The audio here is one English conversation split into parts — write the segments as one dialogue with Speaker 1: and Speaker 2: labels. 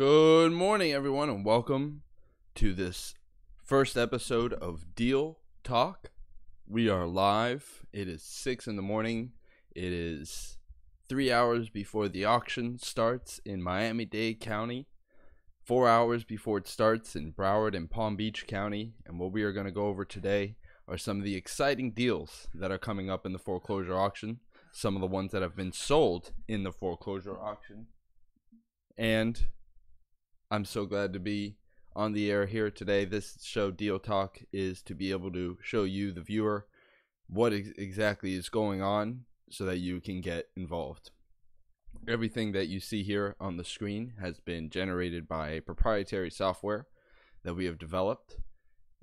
Speaker 1: Good morning, everyone, and welcome to this first episode of Deal Talk. We are live. It is 6 in the morning. It is 3 hours before the auction starts in Miami-Dade County, 4 hours before it starts in Broward and Palm Beach County. And what we are going to go over today are some of the exciting deals that are coming up in the foreclosure auction, some of the ones that have been sold in the foreclosure auction, and I'm so glad to be on the air here today. This show, Deal Talk, is to be able to show you, the viewer, what exactly is going on so that you can get involved. Everything that you see here on the screen has been generated by a proprietary software that we have developed.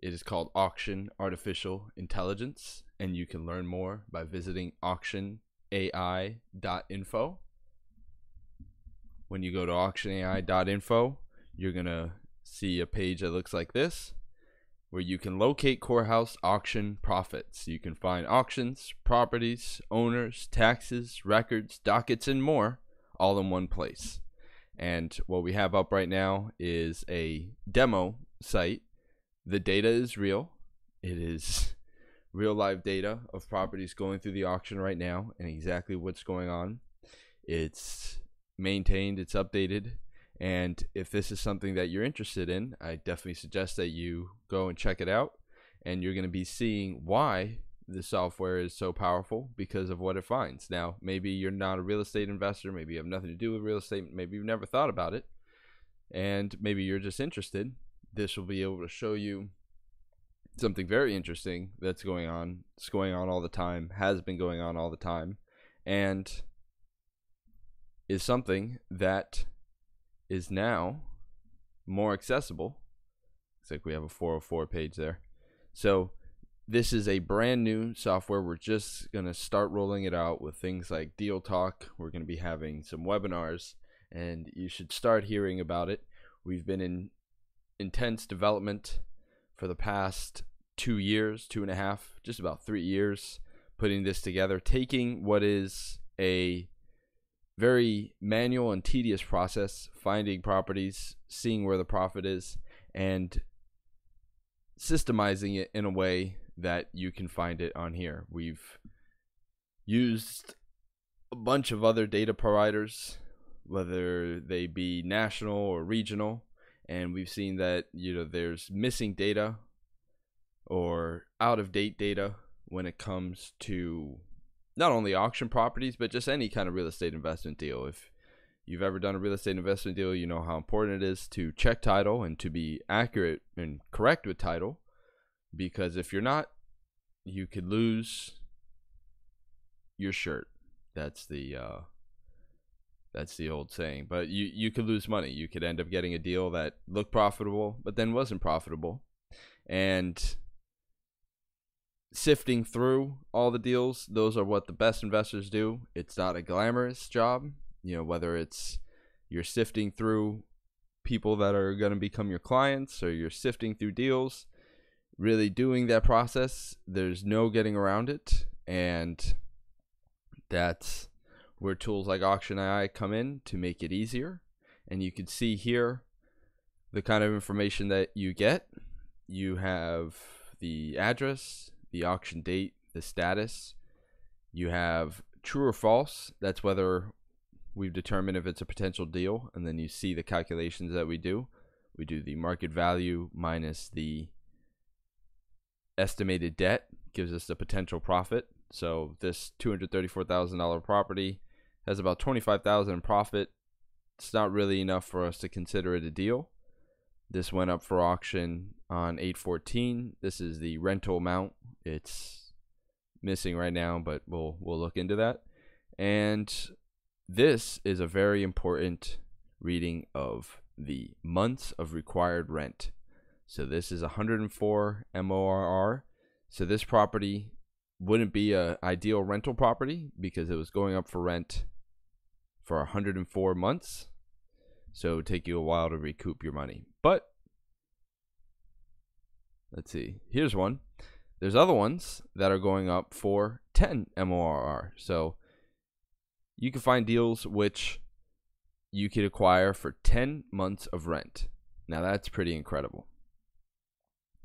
Speaker 1: It is called Auction Artificial Intelligence, and you can learn more by visiting auctionai.info. When you go to auctionai.info, you're going to see a page that looks like this, where you can locate courthouse auction profits. You can find auctions, properties, owners, taxes, records, dockets, and more all in one place. And what we have up right now is a demo site. The data is real. It is real live data of properties going through the auction right now and exactly what's going on. It's maintained, it's updated. And if this is something that you're interested in, I definitely suggest that you go and check it out. And you're going to be seeing why the software is so powerful because of what it finds. Now, maybe you're not a real estate investor. Maybe you have nothing to do with real estate. Maybe you've never thought about it. And maybe you're just interested. This will be able to show you something very interesting that's going on. It's going on all the time, has been going on all the time, and is something that is now more accessible. Looks like we have a 404 page there. So this is a brand new software. We're just going to start rolling it out with things like Deal Talk. We're going to be having some webinars, and you should start hearing about it. We've been in intense development for the past 2 years, 2.5, just about 3 years, putting this together, taking what is a very manual and tedious process, finding properties, seeing where the profit is, and systemizing it in a way that you can find it on here. We've used a bunch of other data providers, whether they be national or regional, and we've seen that there's missing data or out of date data when it comes to not only auction properties, but just any kind of real estate investment deal. If you've ever done a real estate investment deal, you know how important it is to check title and to be accurate and correct with title. Because if you're not, you could lose your shirt. That's the old saying. But you could lose money. You could end up getting a deal that looked profitable, but then wasn't profitable. And sifting through all the deals, those are what the best investors do. It's not a glamorous job, whether it's you're sifting through people that are going to become your clients or you're sifting through deals, really doing that process, there's no getting around it. And that's where tools like AuctionAI come in to make it easier. And you can see here the kind of information that you get. You have the address, the auction date, the status. You have true or false. That's whether we've determined if it's a potential deal. And then you see the calculations that we do. We do the market value minus the estimated debt, gives us the potential profit. So this $234,000 property has about $25,000 in profit. It's not really enough for us to consider it a deal. This went up for auction on 8/14. This is the rental amount. It's missing right now, but we'll look into that. And this is a very important reading of the months of required rent. So this is 104 MORR. So this property wouldn't be an ideal rental property because it was going up for rent for 104 months. So it would take you a while to recoup your money. But let's see. Here's one. There's other ones that are going up for 10 MORR. So you can find deals which you could acquire for 10 months of rent. Now that's pretty incredible.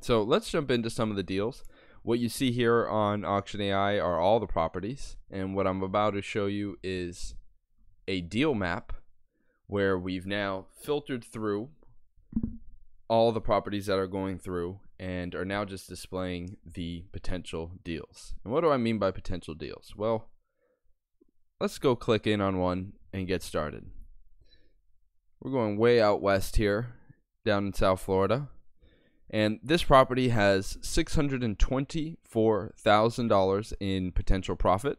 Speaker 1: So let's jump into some of the deals. What you see here on Auction AI are all the properties, and what I'm about to show you is a deal map where we've now filtered through all the properties that are going through and are now just displaying the potential deals. And what do I mean by potential deals? Well, let's go click in on one and get started. We're going way out west here, down in South Florida. And this property has $624,000 in potential profit.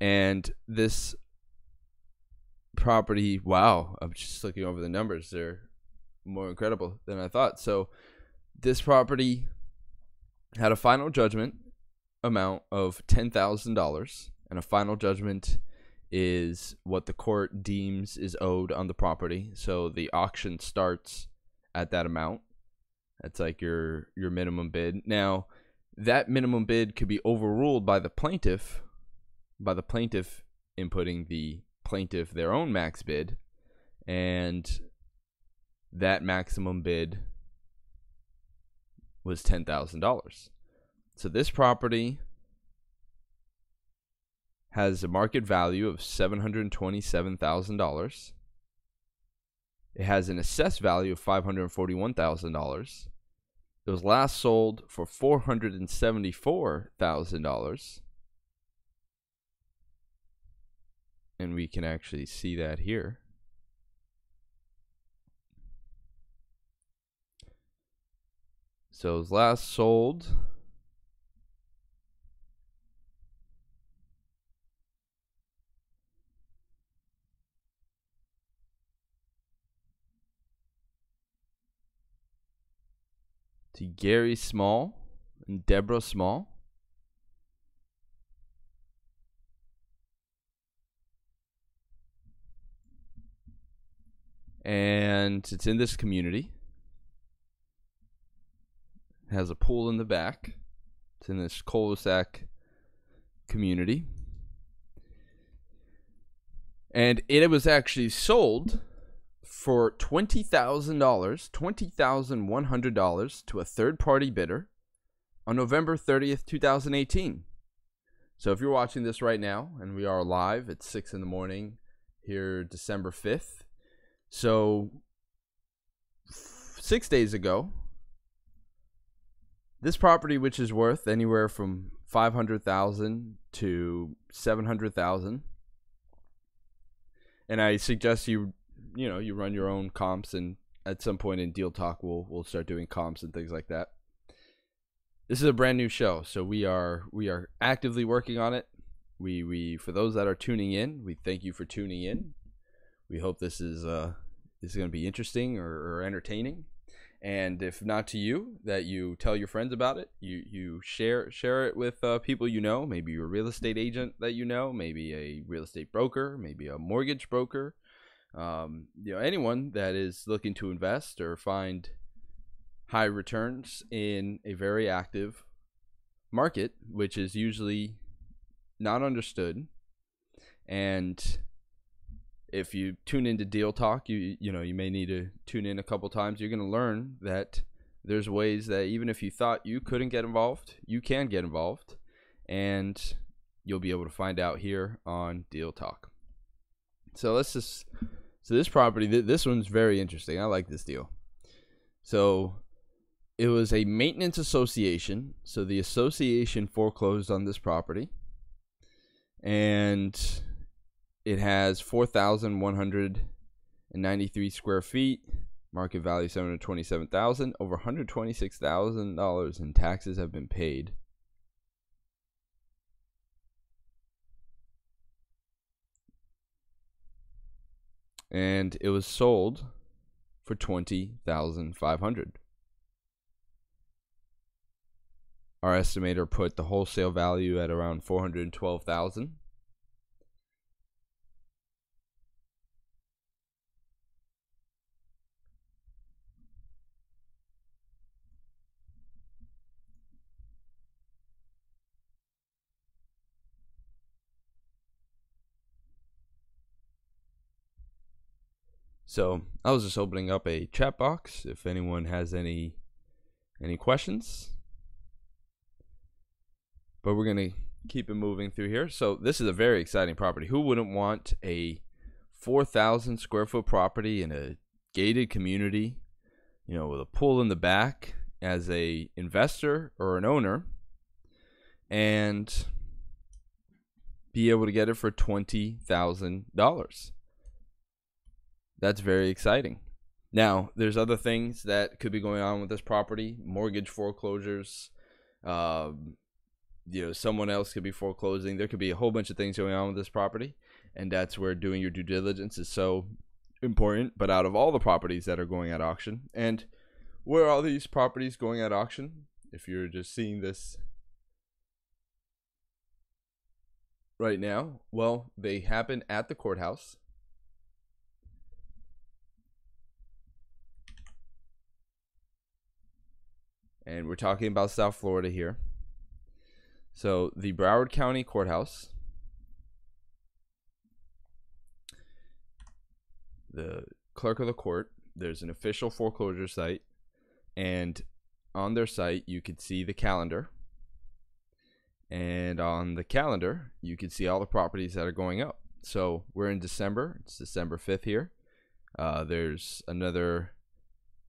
Speaker 1: And this property, wow, I'm just looking over the numbers. They're more incredible than I thought. So this property had a final judgment amount of $10,000. And a final judgment is what the court deems is owed on the property. So the auction starts at that amount. That's like your minimum bid. Now, that minimum bid could be overruled by the plaintiff inputting the plaintiff their own max bid, and that maximum bid was $10,000. So this property has a market value of $727,000. It has an assessed value of $541,000. It was last sold for $474,000. And we can actually see that here. So it was last sold to Gary Small and Deborah Small. And it's in this community. It has a pool in the back. It's in this cul-de-sac community. And it was actually sold for $20,100 to a third-party bidder on November 30th, 2018. So if you're watching this right now, and we are live at 6 in the morning here, December 5th. So 6 days ago, this property, which is worth anywhere from $500,000 to $700,000, and I suggest you run your own comps, and at some point in Deal Talk, we'll start doing comps and things like that. This is a brand new show, so we are actively working on it. We for those that are tuning in, we thank you for tuning in. We hope this is going to be interesting or entertaining. And if not to you, that you tell your friends about it. You share it with people you know, maybe your real estate agent that you know, maybe a real estate broker, maybe a mortgage broker. Anyone that is looking to invest or find high returns in a very active market, which is usually not understood. And if you tune into Deal Talk, you may need to tune in a couple times. You're going to learn that there's ways that even if you thought you couldn't get involved, you can get involved, and you'll be able to find out here on Deal Talk. So this property, this one's very interesting. I like this deal. So it was a maintenance association. So the association foreclosed on this property, and it has 4,193 square feet, market value $727,000. Over $126,000 in taxes have been paid. And it was sold for $20,500. Our estimator put the wholesale value at around $412,000. So I was just opening up a chat box if anyone has any questions. But we're going to keep it moving through here. So this is a very exciting property. Who wouldn't want a 4,000 square foot property in a gated community, you know, with a pool in the back as a investor or an owner, and be able to get it for $20,000? That's very exciting. Now, there's other things that could be going on with this property: mortgage foreclosures. You know, someone else could be foreclosing. There could be a whole bunch of things going on with this property, and that's where doing your due diligence is so important. But out of all the properties that are going at auction, and where are these properties going at auction? If you're just seeing this right now, well, they happen at the courthouse. And we're talking about South Florida here. So the Broward County Courthouse, the clerk of the court, there's an official foreclosure site, and on their site you could see the calendar, and on the calendar you could see all the properties that are going up. So we're in December. It's December 5th here. There's another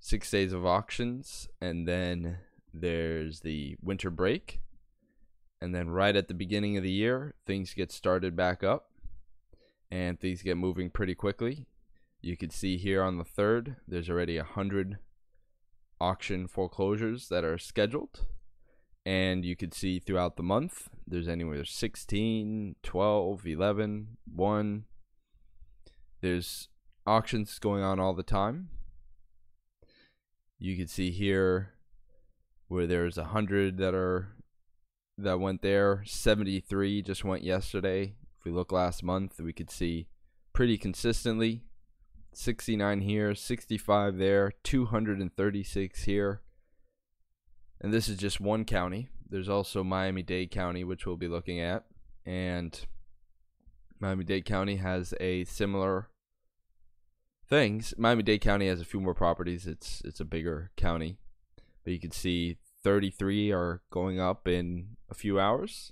Speaker 1: 6 days of auctions, and then there's the winter break, and then right at the beginning of the year things get started back up and things get moving pretty quickly. You can see here on the 3rd there's already 100 auction foreclosures that are scheduled, and you could see throughout the month there's anywhere 16, 12, 11, 1. There's auctions going on all the time. You can see here where there's 100 that went there. 73 just went yesterday. If we look last month, we could see pretty consistently 69 here, 65 there, 236 here. And this is just one county. There's also Miami-Dade County, which we'll be looking at, and Miami-Dade County has a similar things. Miami-Dade County has a few more properties. It's a bigger county, but you can see 33 are going up in a few hours.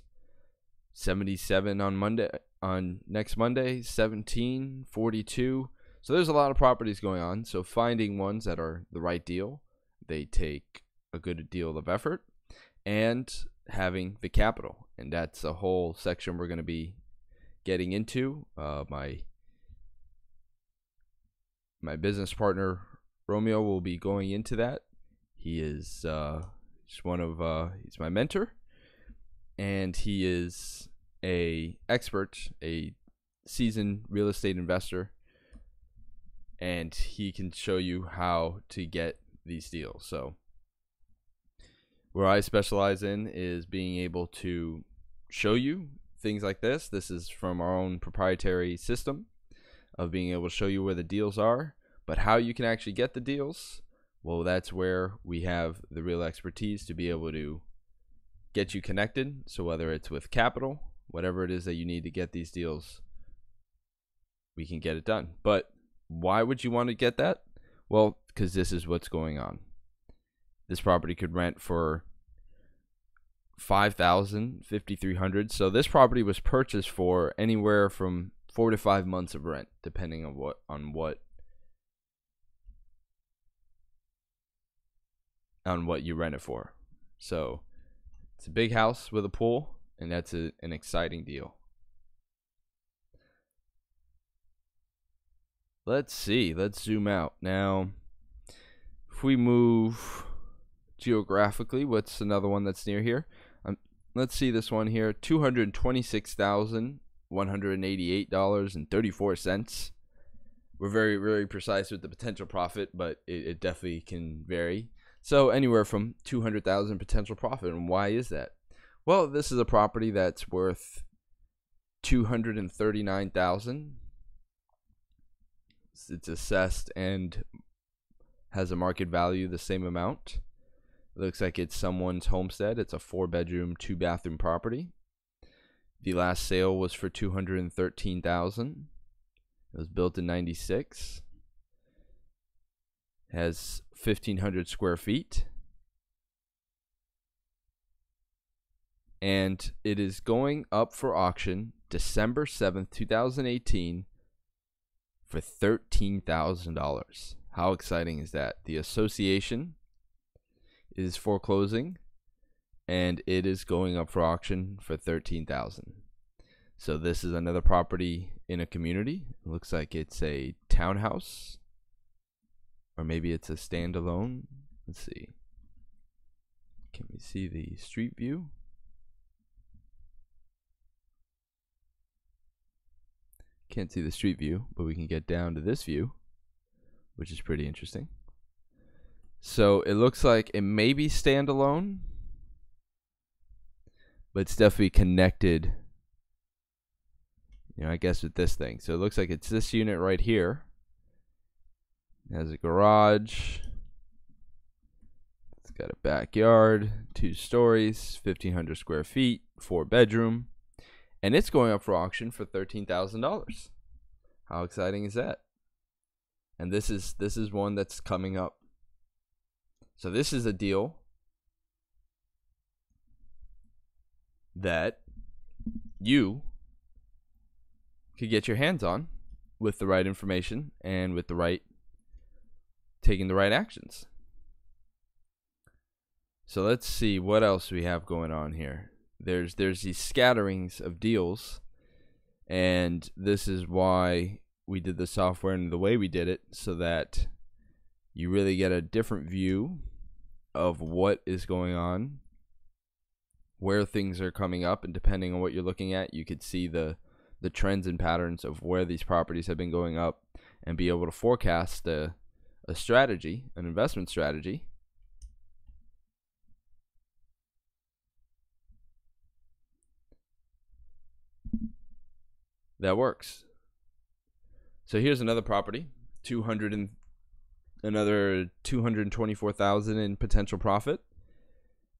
Speaker 1: 77 on next Monday, 17, 42. So there's a lot of properties going on. So finding ones that are the right deal, they take a good deal of effort, and having the capital, and that's a whole section we're going to be getting into. My business partner Romeo will be going into that. He is just he's my mentor, and he is a expert, a seasoned real estate investor, and he can show you how to get these deals. So where I specialize in is being able to show you things like this. This is from our own proprietary system of being able to show you where the deals are, but how you can actually get the deals, well, that's where we have the real expertise to be able to get you connected. So whether it's with capital, whatever it is that you need to get these deals, we can get it done. But why would you want to get that? Well, because this is what's going on. This property could rent for $5,000, $5,300. So this property was purchased for anywhere from 4 to 5 months of rent, depending on what you rent it for. So it's a big house with a pool, and that's an exciting deal. Let's see. Let's zoom out. Now, if we move geographically, what's another one that's near here? Let's see this one here. $226,188.34. We're very, very precise with the potential profit, but it definitely can vary. So anywhere from $200,000 potential profit. And why is that? Well, this is a property that's worth $239,000. It's assessed and has a market value the same amount. It looks like it's someone's homestead. It's a 4-bedroom, 2-bathroom property. The last sale was for $213,000. It was built in '96. Has 1,500 square feet. And it is going up for auction December 7th, 2018 for $13,000. How exciting is that? The association is foreclosing, and it is going up for auction for $13,000. So this is another property in a community. It looks like it's a townhouse, or maybe it's a standalone. Let's see. Can we see the street view? Can't see the street view, but we can get down to this view, which is pretty interesting. So it looks like it may be standalone, but it's definitely connected, I guess, with this thing. So it looks like it's this unit right here. It has a garage. It's got a backyard, 2 stories, 1,500 square feet, 4-bedroom. And it's going up for auction for $13,000. How exciting is that? And this is one that's coming up. So this is a deal that you could get your hands on with the right information and with taking the right actions. So let's see what else we have going on here. There's these scatterings of deals, and this is why we did the software and the way we did it, so that you really get a different view of what is going on, where things are coming up, and depending on what you're looking at, you could see the trends and patterns of where these properties have been going up, and be able to forecast a strategy, an investment strategy that works. So here's another property, another $224,000 in potential profit,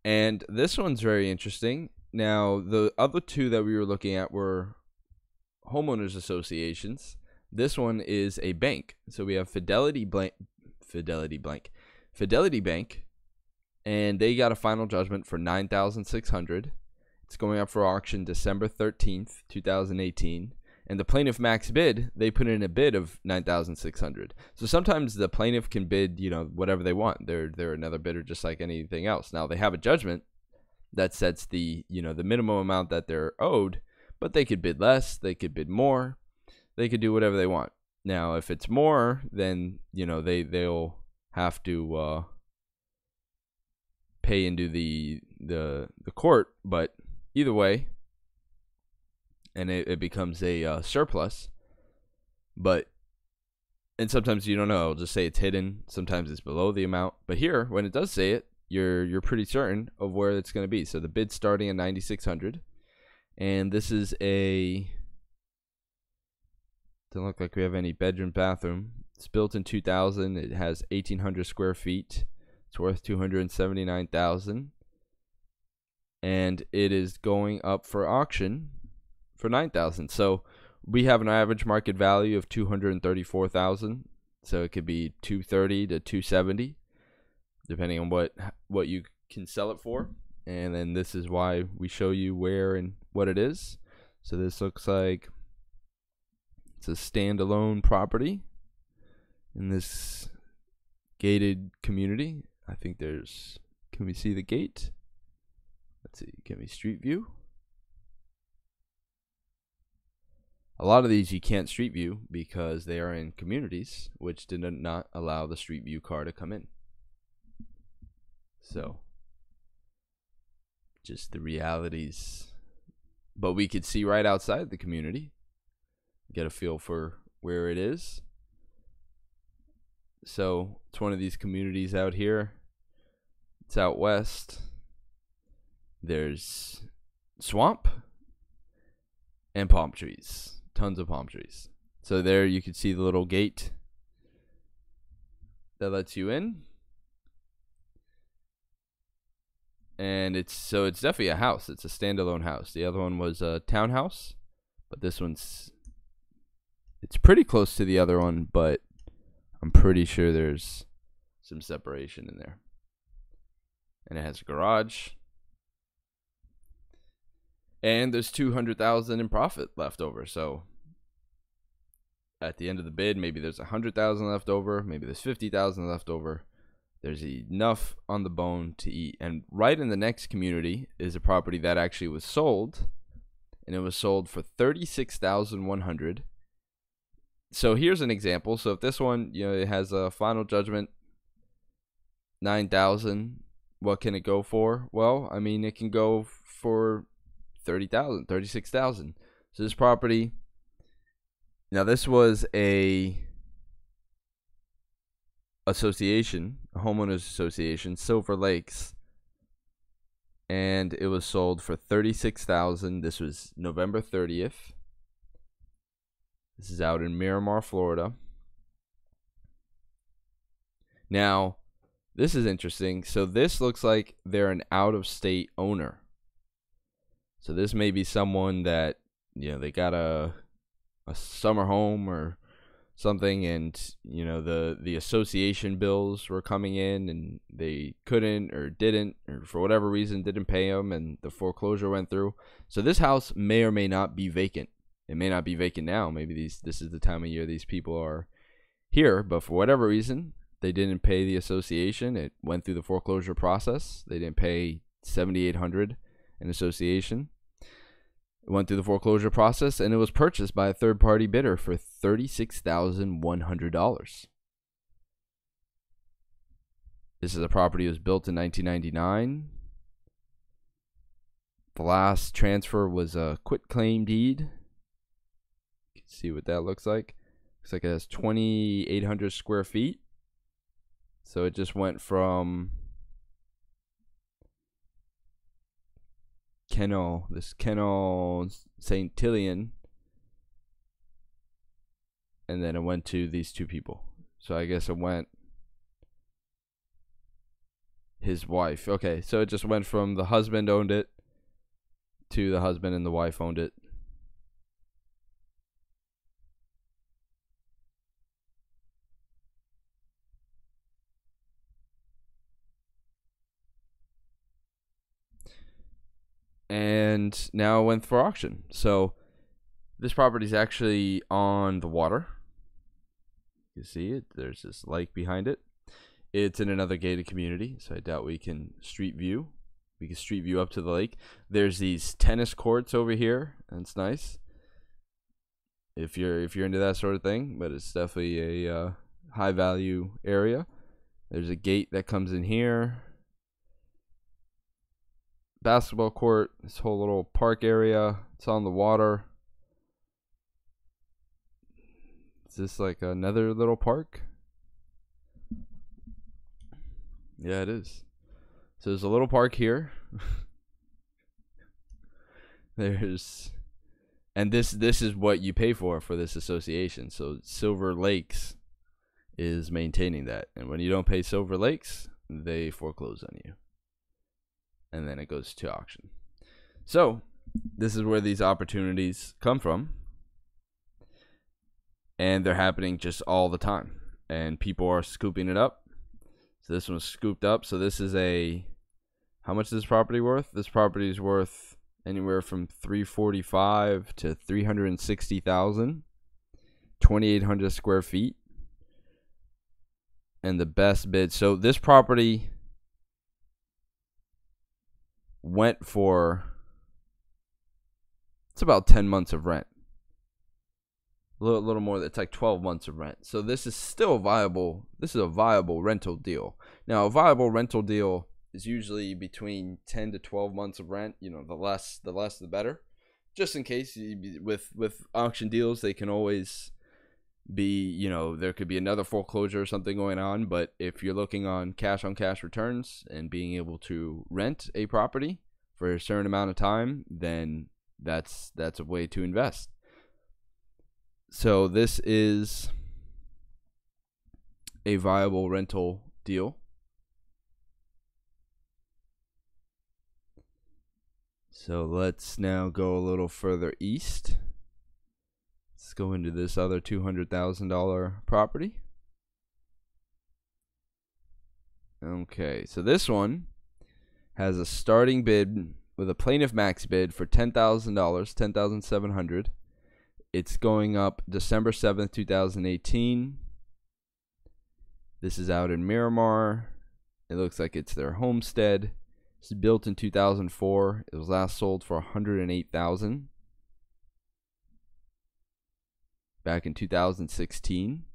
Speaker 1: and this one's very interesting. Now, the other two that we were looking at were homeowners associations. This one is a bank. So we have Fidelity Bank, and they got a final judgment for $9,600. It's going up for auction December 13th, 2018. And the plaintiff max bid, they put in a bid of $9,600. So sometimes the plaintiff can bid, whatever they want. They're another bidder just like anything else. Now they have a judgment that sets the minimum amount that they're owed, but they could bid less, they could bid more, they could do whatever they want. Now if it's more, then they'll have to pay into the court, but either way, and it becomes a surplus. And sometimes you don't know. It'll just say it's hidden. Sometimes it's below the amount. But here, when it does say it, you're pretty certain of where it's going to be. So the bid's starting at $9,600, and this is doesn't look like we have any bedroom, bathroom. It's built in 2000. It has 1,800 square feet. It's worth $279,000, and it is going up for auction for $9,000. So we have an average market value of $234,000. So it could be $230 to $270, depending on what you can sell it for. And then this is why we show you where and what it is. So this looks like it's a standalone property in this gated community. I think can we see the gate? Let's see, can we street view? A lot of these you can't street view because they are in communities which did not allow the street view car to come in. So, just the realities. But we could see right outside the community, get a feel for where it is. So, it's one of these communities out here. It's out west. There's swamp and palm trees. Tons of palm trees. So there you can see the little gate that lets you in. And it's definitely a house. It's a standalone house. The other one was a townhouse, but this it's pretty close to the other one, but I'm pretty sure there's some separation in there. And it has a garage. And there's $200,000 in profit left over. So at the end of the bid, maybe there's $100,000 left over, maybe there's $50,000 left over. There's enough on the bone to eat. And right in the next community is a property that actually was sold, and it was sold for $36,100. So here's an example. So if this one, it has a final judgment, $9,000, what can it go for? Well, I mean, it can go for $30,000, $36,000. So this property, now this was a association, a homeowners association, Silver Lakes, and it was sold for $36,000. This was November 30th. This is out in Miramar, Florida. Now, this is interesting. So this looks like they're an out-of-state owner. So this may be someone that, they got a summer home or something, and the association bills were coming in, and they couldn't or didn't, or for whatever reason didn't pay them, and the foreclosure went through. So this house may or may not be vacant. It may not be vacant now. Maybe this is the time of year these people are here, but for whatever reason they didn't pay the association. It went through the foreclosure process. They didn't pay $7,800 in association. It went through the foreclosure process, and it was purchased by a third-party bidder for $36,100. This is a property that was built in 1999. The last transfer was a quitclaim deed. You can see what that looks like. Looks like it has 2,800 square feet. So it just went from Kennel St. Tillian, and then it went to these two people. So I guess it went his wife. Okay, so it just went from the husband owned it to the husband and the wife owned it. And now it went for auction. So this property is actually on the water. You see it. There's this lake behind it. It's in another gated community, so I doubt we can street view. We can street view up to the lake. There's these tennis courts over here. That's nice. If you're into that sort of thing, but it's definitely a high value area. There's a gate that comes in here. Basketball court, this whole little park area. It's on the water. Is this like another little park? Yeah, it is. So there's a little park here. And this is what you pay for this association. So Silver Lakes is maintaining that, and when you don't pay Silver Lakes, they foreclose on you, and then it goes to auction. So this is where these opportunities come from, and they're happening just all the time, and people are scooping it up. So this one's scooped up. So this is how much is this property worth? This property is worth anywhere from $345,000 to $360,000, 2,800 square feet, and the best bid. So this property went for, it's about 10 months of rent. A little more, it's like 12 months of rent. So this is still viable. This is a viable rental deal. Now, a viable rental deal is usually between 10 to 12 months of rent. The less the better. Just in case, with auction deals, they can always be, there could be another foreclosure or something going on. But if you're looking on cash returns and being able to rent a property for a certain amount of time, then that's a way to invest. So this is a viable rental deal. So let's now go a little further east. Let's go into this other $200,000 property. Okay, so this one has a starting bid with a plaintiff max bid for $10,000, $10,700. It's going up December 7th, 2018. This is out in Miramar. It looks like it's their homestead. It's built in 2004. It was last sold for $108,000 back in 2016.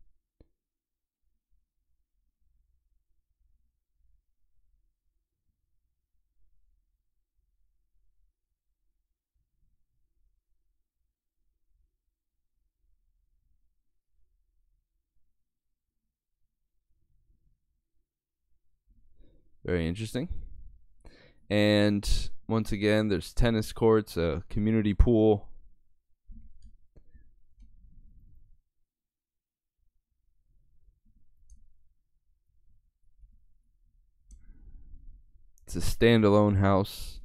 Speaker 1: Very interesting. And once again, there's tennis courts, a community pool. It's a standalone house.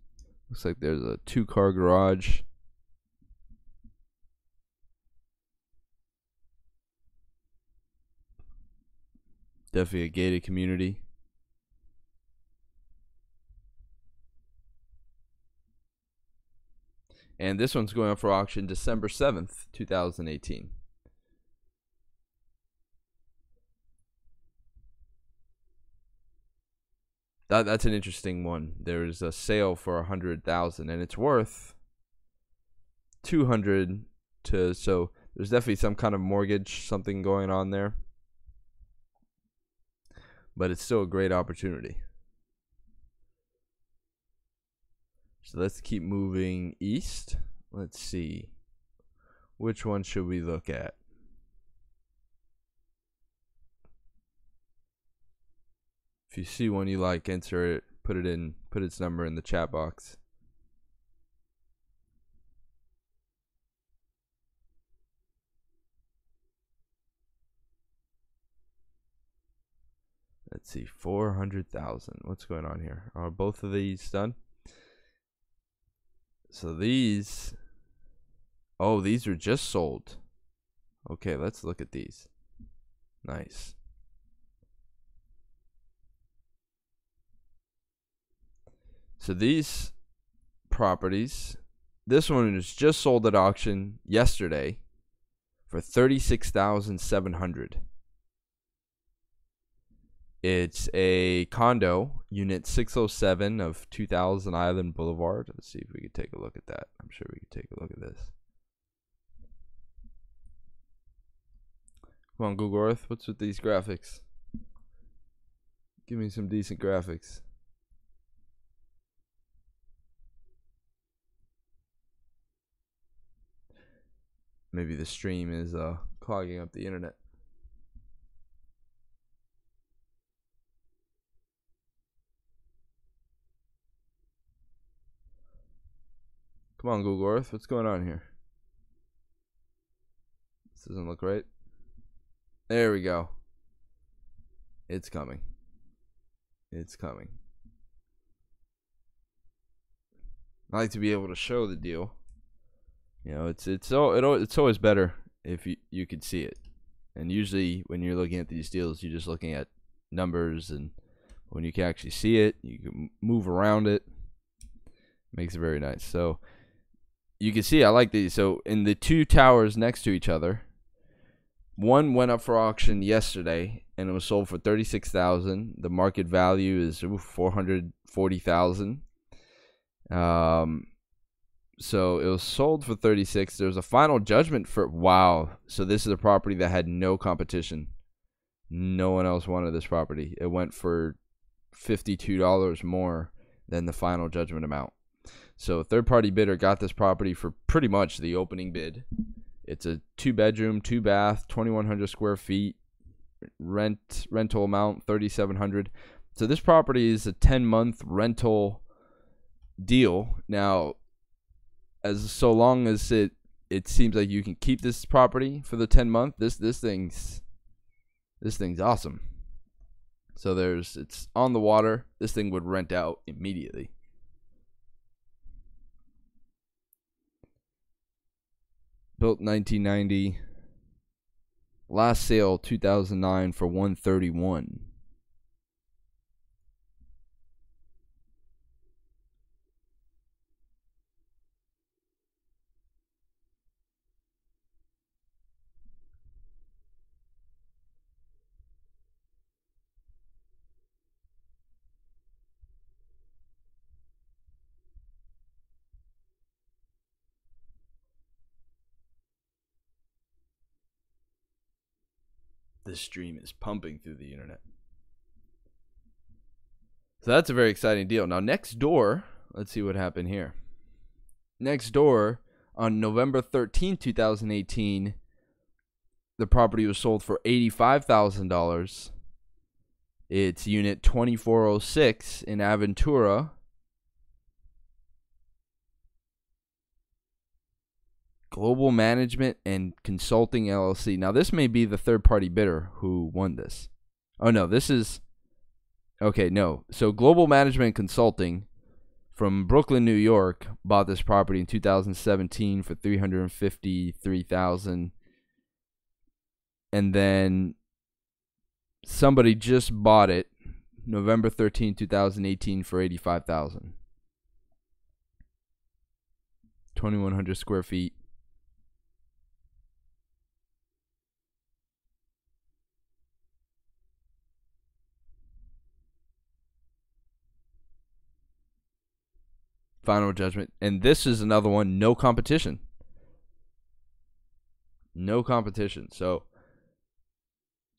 Speaker 1: Looks like there's a 2-car garage. Definitely a gated community. And this one's going up for auction December 7th, 2018. That's an interesting one. There's a sale for $100,000 and it's worth $200,000 to, so there's definitely some kind of mortgage, something going on there. But it's still a great opportunity. So let's keep moving east. Let's see. Which one should we look at? If you see one you like, enter it, put its number in the chat box. Let's see, 400,000. What's going on here? Are both of these done? So these, oh, these are just sold. Okay, let's look at these. Nice. So these properties, this one is just sold at auction yesterday for $36,700. It's a condo, unit 607 of 2000 Island Boulevard. Let's see if we could take a look at that. I'm sure we could take a look at this. Come on, Google Earth. What's with these graphics? Give me some decent graphics. Maybe the stream is clogging up the internet. Come on, Google Earth. What's going on here? This doesn't look right. There we go. It's coming. It's coming. I like to be able to show the deal. You know, it's always better if you could see it. And usually when you're looking at these deals, you're just looking at numbers, and when you can actually see it, you can move around it. Makes it very nice. So you can see I like these. So in the two towers next to each other, one went up for auction yesterday and it was sold for $36,000. The market value is $440,000. So it was sold for $36,000. There was a final judgment for, wow. So this is a property that had no competition. No one else wanted this property. It went for $52 more than the final judgment amount. So a third-party bidder got this property for pretty much the opening bid. It's a 2-bedroom, 2-bath, 2,100 square feet. Rental amount $3,700. So this property is a 10-month rental deal. Now, so long as it seems like you can keep this property for the 10-month, this thing's awesome. So it's on the water. This thing would rent out immediately. Built 1990. Last sale 2009 for $131,000. This stream is pumping through the internet. So that's a very exciting deal. Now, next door, let's see what happened here. Next door, on November 13, 2018, the property was sold for $85,000. It's unit 2406 in Aventura. Global Management and Consulting LLC. Now, this may be the third-party bidder who won this. Oh, no, this is... Okay, no. So, Global Management Consulting from Brooklyn, New York, bought this property in 2017 for $353,000. And then somebody just bought it November 13, 2018 for $85,000. 2,100 square feet. Final judgment. And this is another one, no competition. No competition. So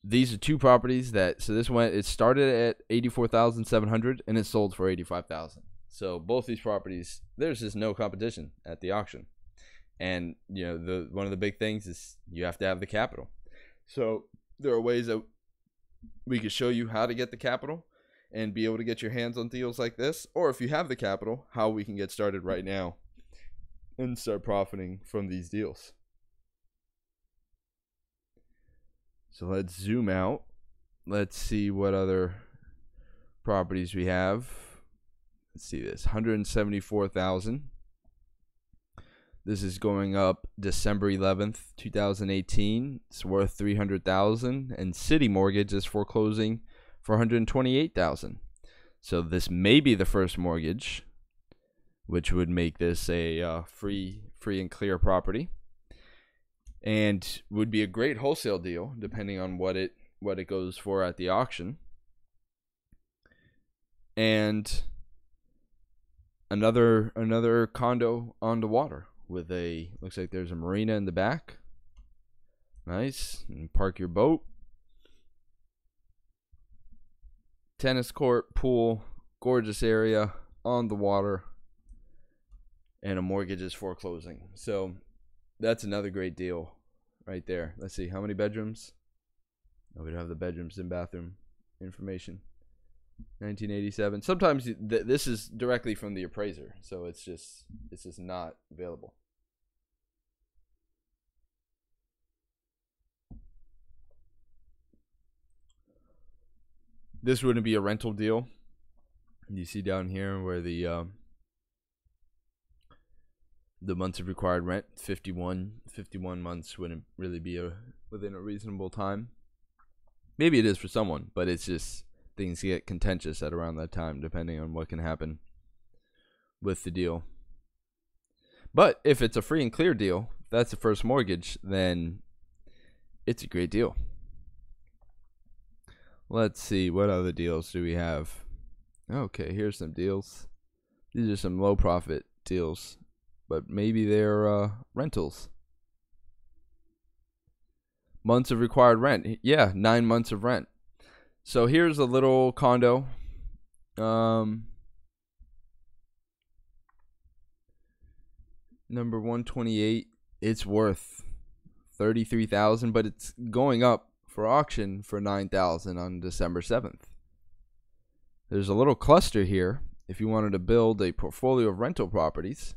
Speaker 1: these are two properties that, so this went, it started at $84,700 and it sold for $85,000. So both these properties, there's just no competition at the auction. And you know, one of the big things is you have to have the capital. So there are ways that we could show you how to get the capital and be able to get your hands on deals like this, or if you have the capital, how we can get started right now and start profiting from these deals. So let's zoom out. Let's see what other properties we have. Let's see this, 174,000. This is going up December 11th, 2018. It's worth 300,000, and City Mortgage is foreclosing for 128,000. So this may be the first mortgage, which would make this a free and clear property, and would be a great wholesale deal depending on what it goes for at the auction. And another condo on the water with a, looks like there's a marina in the back. Nice. And park your boat. Tennis court, pool, gorgeous area on the water, and a mortgage is foreclosing. So that's another great deal right there. Let's see, how many bedrooms? Oh, we don't have the bedrooms and bathroom information. 1987. Sometimes this is directly from the appraiser, so it's just not available. This wouldn't be a rental deal. You see down here where the months of required rent, 51 months wouldn't really be within a reasonable time. Maybe it is for someone, but it's just things get contentious at around that time depending on what can happen with the deal. But if it's a free and clear deal, if that's the first mortgage, then it's a great deal. Let's see, what other deals do we have? Okay, here's some deals. These are some low profit deals, but maybe they're rentals. Months of required rent. Yeah, 9 months of rent. So here's a little condo. Number 128. It's worth $33,000, but it's going up for auction for $9,000 on December 7th. There's a little cluster here if you wanted to build a portfolio of rental properties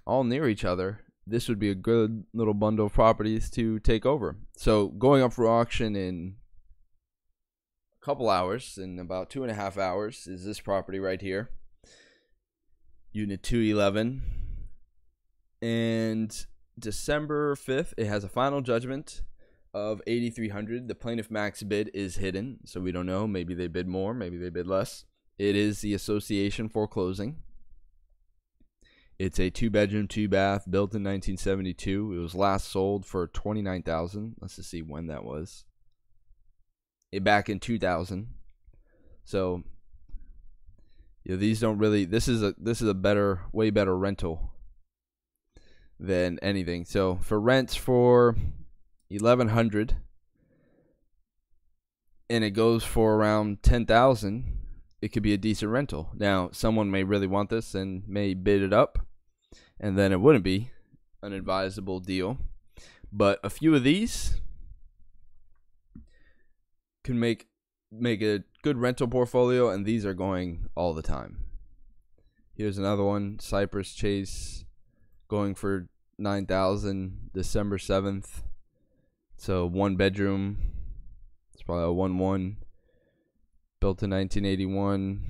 Speaker 1: all near each other. This would be a good little bundle of properties to take over. So going up for auction in a couple hours, in about 2.5 hours, is this property right here, unit 211. And December 5th, it has a final judgment of $8,300. The plaintiff max bid is hidden, so we don't know. Maybe they bid more, maybe they bid less. It is the association foreclosing. It's a 2-bedroom, 2-bath, built in 1972. It was last sold for $29,000. Let's just see when that was. Back in 2000. So, you know, these don't really. This is a better, way better rental than anything. So for rents for $1,100, and it goes for around 10,000, it could be a decent rental. Now, someone may really want this and may bid it up, and then it wouldn't be an advisable deal. But a few of these can make a good rental portfolio, and these are going all the time. Here's another one, Cypress Chase, going for 9,000, December 7th. So 1 bedroom. It's probably a 1-1. Built in 1981.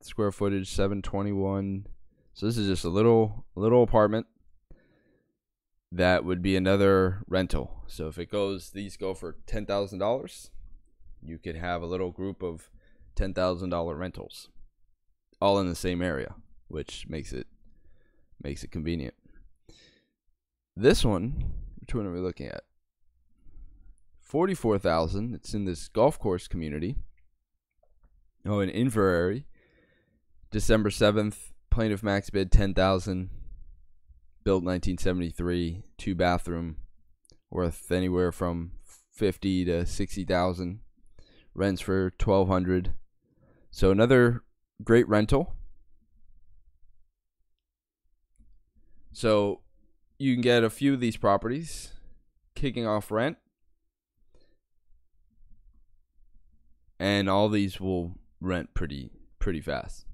Speaker 1: Square footage 721. So this is just a little apartment that would be another rental. So if it goes, these go for $10,000, you could have a little group of $10,000 rentals, all in the same area, which makes it convenient. This one, which one are we looking at? 44,000. It's in this golf course community. Oh, in Inverary, December 7th. Plaintiff max bid 10,000. Built 1973. 2-bathroom, worth anywhere from 50 to 60,000. Rents for 1,200. So another great rental. So you can get a few of these properties kicking off rent, and all these will rent pretty fast.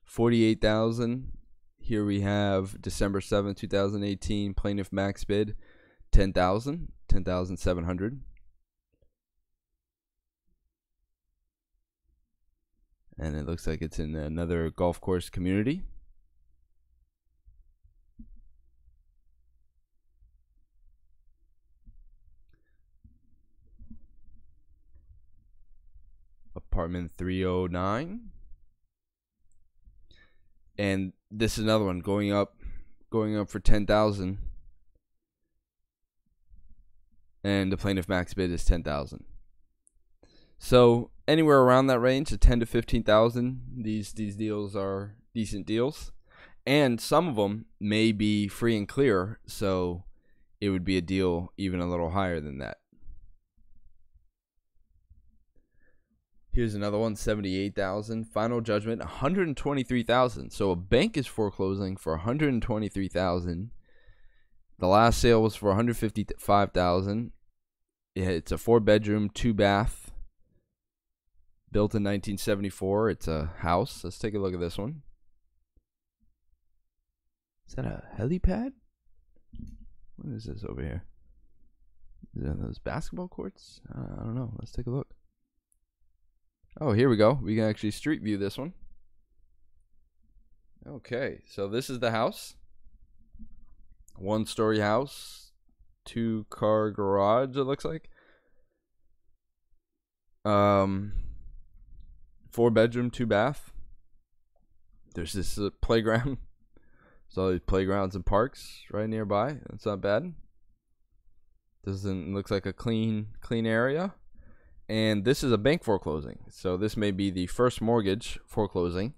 Speaker 1: 48,000. Here we have December 7th, 2018. Plaintiff max bid 10,000, 10,700. And it looks like it's in another golf course community. Apartment 309. And this is another one going up for 10,000. And the plaintiff max bid is 10,000. So anywhere around that range, of 10 to 15,000, these deals are decent deals, and some of them may be free and clear, so it would be a deal even a little higher than that. Here's another one, 78,000. Final judgment, 123,000. So a bank is foreclosing for 123,000. The last sale was for 155,000. It's a 4-bedroom, 2-bath. Built in 1974. It's a house. Let's take a look at this one. Is that a helipad? What is this over here? Is that those basketball courts? I don't know. Let's take a look. Oh, here we go. We can actually street view this one. Okay, so this is the house. 1-story house, 2-car garage, it looks like. 4-bedroom, 2-bath. There's this playground. There's all these playgrounds and parks right nearby. That's not bad. Looks like a clean area. And this is a bank foreclosing. So this may be the first mortgage foreclosing.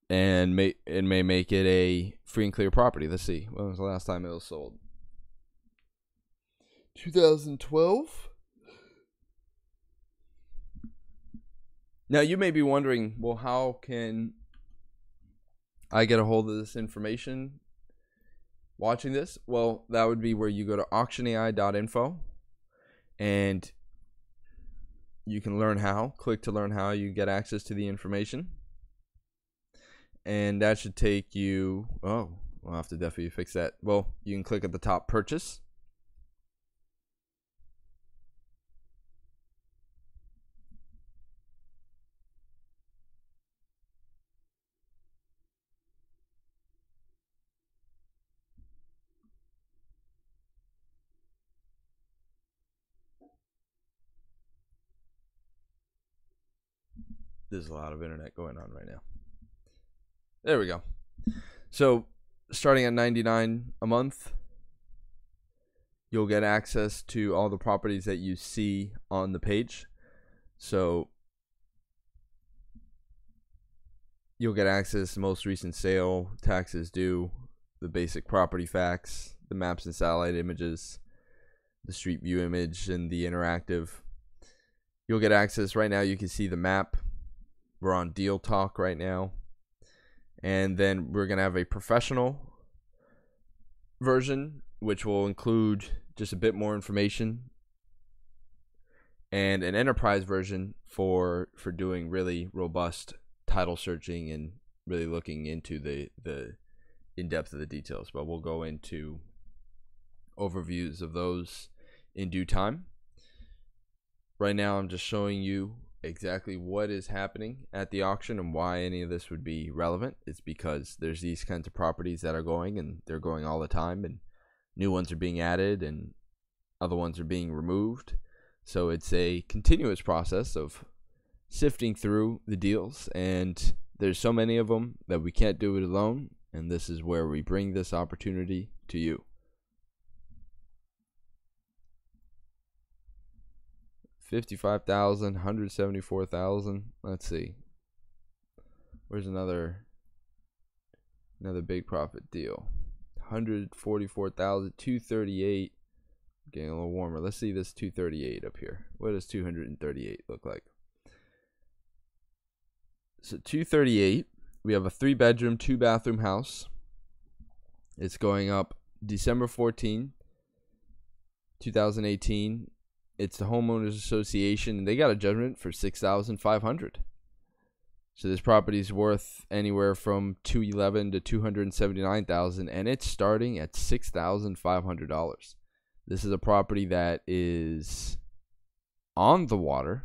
Speaker 1: And it may make it a free and clear property. Let's see. When was the last time it was sold? 2012. Now you may be wondering, well, how can I get a hold of this information watching this? Well, that would be where you go to auctionai.info and you can learn how. Click to learn how you get access to the information. And that should take you, oh, we'll have to definitely fix that. Well, you can click at the top, purchase. There's a lot of internet going on right now. There we go. So starting at $99 a month, you'll get access to all the properties that you see on the page. So you'll get access to most recent sale, taxes due, the basic property facts, the maps and satellite images, the street view image and the interactive. You'll get access. Right now you can see the map. We're on Deal Talk right now. And then we're going to have a professional version, which will include just a bit more information, and an enterprise version for doing really robust title searching and really looking into the in-depth of the details. But we'll go into overviews of those in due time. Right now I'm just showing you exactly what is happening at the auction and why any of this would be relevant. It's because there's these kinds of properties that are going, and they're going all the time, and new ones are being added and other ones are being removed. So it's a continuous process of sifting through the deals, and there's so many of them that we can't do it alone, and this is where we bring this opportunity to you. 55,000, 174,000. Let's see. Where's another big profit deal? 144,000, 238. Getting a little warmer. Let's see this 238 up here. What does 238 look like? So 238, we have a 3-bedroom, 2-bathroom house. It's going up December 14, 2018. It's the Homeowners Association, and they got a judgment for $6,500. So this property is worth anywhere from $211,000 to $279,000, and it's starting at $6,500. This is a property that is on the water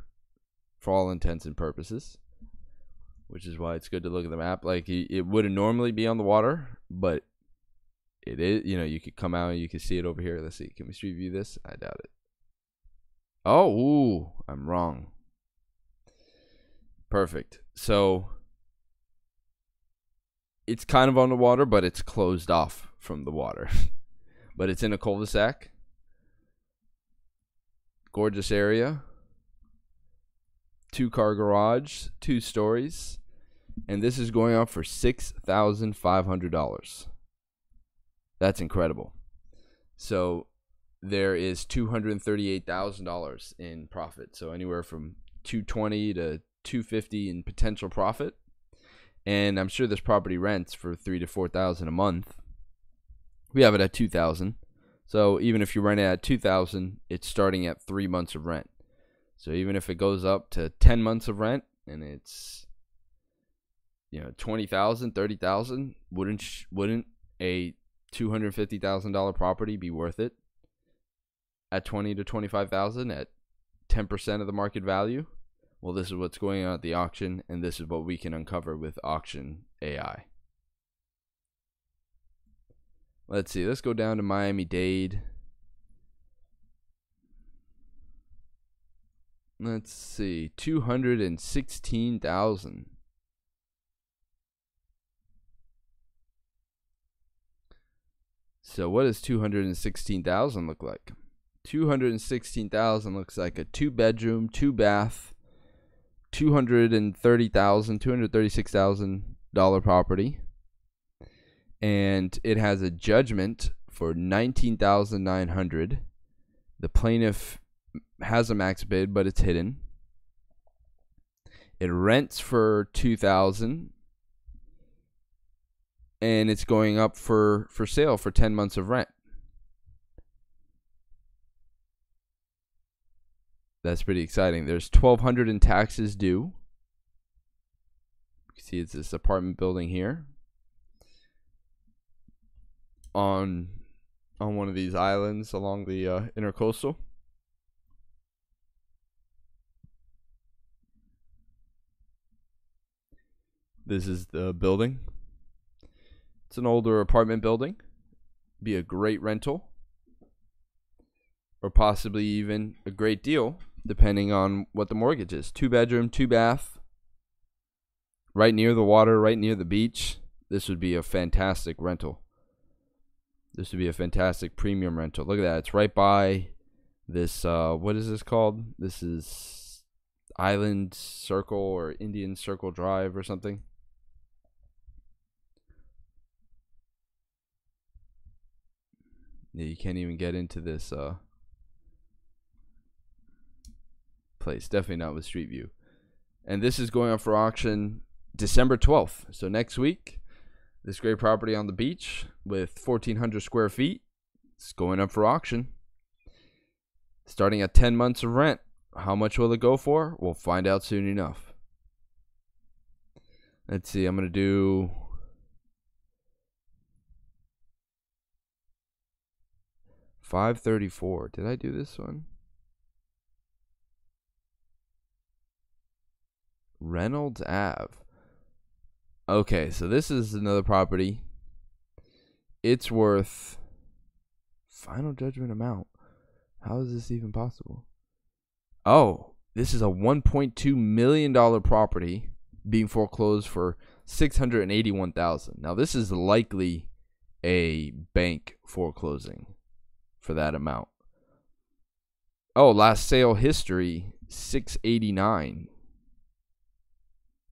Speaker 1: for all intents and purposes, which is why it's good to look at the map. Like, it wouldn't normally be on the water, but it is. You know, you could come out and you can see it over here. Let's see. Can we street view this? I doubt it. Oh, ooh, I'm wrong. Perfect. So it's kind of on the water, but it's closed off from the water. But it's in a cul-de-sac. Gorgeous area. 2-car garage, 2 stories. And this is going up for $6,500. That's incredible. So there is $238,000 in profit. So anywhere from $220,000 to $250,000 in potential profit. And I'm sure this property rents for $3,000 to $4,000 a month. We have it at $2,000. So even if you rent it at $2,000, it's starting at 3 months of rent. So even if it goes up to 10 months of rent and it's, you know, $20,000, $30,000, wouldn't a $250,000 property be worth it? At $20,000 to $25,000 at 10% of the market value? Well, this is what's going on at the auction, and this is what we can uncover with Auction AI. Let's see. Let's go down to Miami-Dade. Let's see. 216,000. So what does 216,000 look like? 216,000 looks like a 2-bedroom, 2-bath, $236,000 property, and it has a judgment for $19,900. The plaintiff has a max bid, but it's hidden. It rents for $2,000, and it's going up for sale for 10 months of rent. That's pretty exciting. There's $1,200 in taxes due. You can see it's this apartment building here on one of these islands along the intercoastal. This is the building. It's an older apartment building. Be a great rental, or possibly even a great deal, depending on what the mortgage is. 2-bedroom, 2-bath, right near the water, right near the beach. This would be a fantastic rental. This would be a fantastic premium rental. Look at that. It's right by this, what is this called? This is Island Circle or Indian Circle Drive or something. Yeah, you can't even get into this place. Definitely not with Street View. And this is going up for auction December 12th. So next week, this great property on the beach with 1,400 square feet is going up for auction. Starting at 10 months of rent. How much will it go for? We'll find out soon enough. Let's see. I'm going to do $534. Did I do this one? Reynolds Ave. Okay, so this is another property. It's worth final judgment amount. How is this even possible? Oh, this is a $1.2 million property being foreclosed for $681,000. Now, this is likely a bank foreclosing for that amount. Oh, last sale history, $689.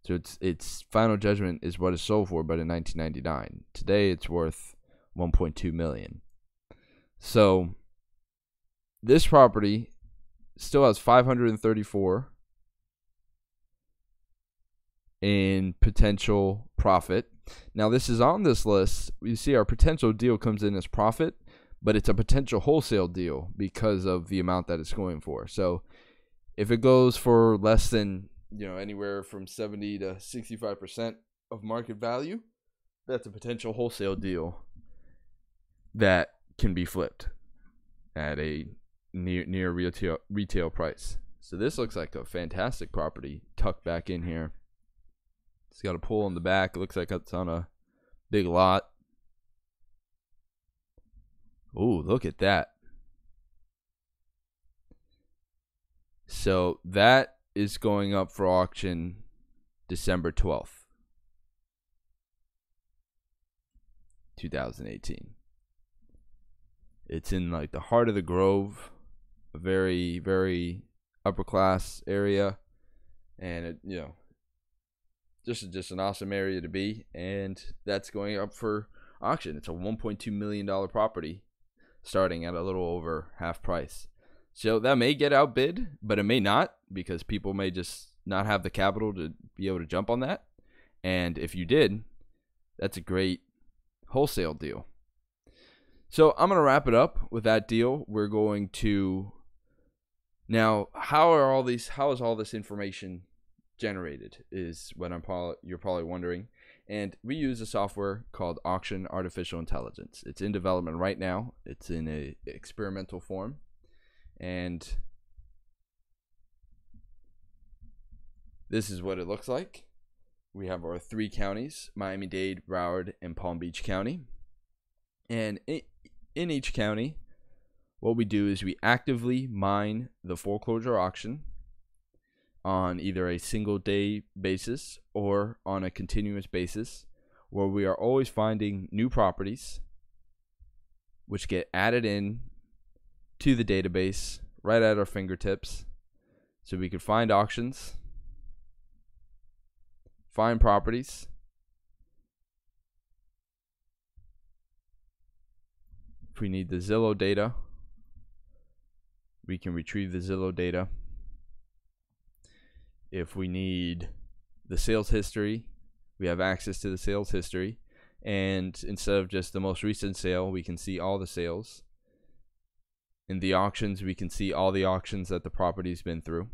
Speaker 1: So its final judgment is what it sold for, but in 1999. Today, it's worth $1.2 million. So this property still has 534 in potential profit. Now, this is on this list. You see our potential deal comes in as profit, but it's a potential wholesale deal because of the amount that it's going for. So if it goes for less than, anywhere from 70 to 65% of market value, that's a potential wholesale deal that can be flipped at a near retail price. So this looks like a fantastic property tucked back in here. It's got a pool in the back. It looks like it's on a big lot. Ooh, look at that. So that is going up for auction December 12th, 2018. It's in like the heart of the Grove, a very, very upper class area, and it, just an awesome area to be. And that's going up for auction. It's a $1.2 million property, starting at a little over half price. So that may get outbid, but it may not, because people may just not have the capital to be able to jump on that. And if you did, that's a great wholesale deal. So I'm going to wrap it up with that deal. We're going to now, how is all this information generated is what you're probably wondering. And we use a software called Auction Artificial Intelligence. It's in development right now. It's in a experimental form. And this is what it looks like. We have our 3 counties, Miami-Dade, Broward, and Palm Beach County. And in each county, what we do is we actively mine the foreclosure auction on either a single day basis or on a continuous basis, where we are always finding new properties which get added in to the database right at our fingertips, so we could find auctions, find properties, if we need the Zillow data, we can retrieve the Zillow data. If we need the sales history, we have access to the sales history, and instead of just the most recent sale, we can see all the sales. In the auctions, we can see all the auctions that the property's been through.